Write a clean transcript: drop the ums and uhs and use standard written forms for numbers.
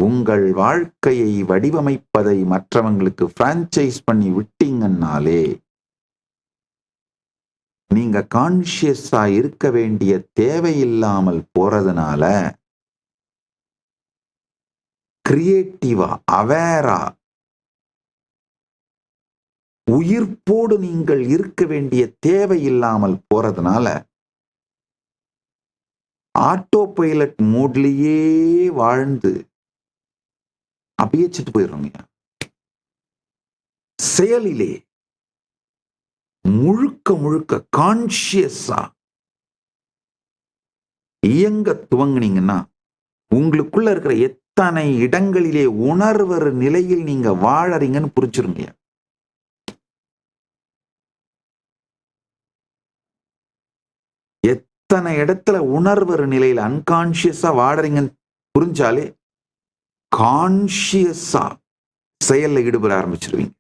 உங்கள் வாழ்க்கையை வடிவமைப்பதை மற்றவங்களுக்கு பிரான்சைஸ் பண்ணி விட்டீங்கன்னாலே நீங்க கான்சியஸா இருக்க வேண்டிய தேவையில்லாமல் போறதுனால கிரியேட்டிவா, அவேரா, உயிர்ப்போடு நீங்கள் இருக்க வேண்டிய தேவையில்லாமல் போறதுனால ஆட்டோ பைலட் மோட்லயே வாழ்ந்து அப்படியே செத்து போயிடுறோங்க. செயலிலே முழுக்க முழுக்க கான்சியஸா இயங்க துவங்கினீங்கன்னா உங்களுக்குள்ள இருக்கிற எத்தனை இடங்களிலே உணர்வற நிலையில் நீங்க வாழறீங்கன்னு புரிஞ்சிருங்க. எத்தனை இடத்துல உணர்வற நிலையில் அன்கான்சியஸா வாழறீங்கன்னு புரிஞ்சாலே கான்சியஸா செயல்ல ஈடுபட ஆரம்பிச்சிருவீங்க.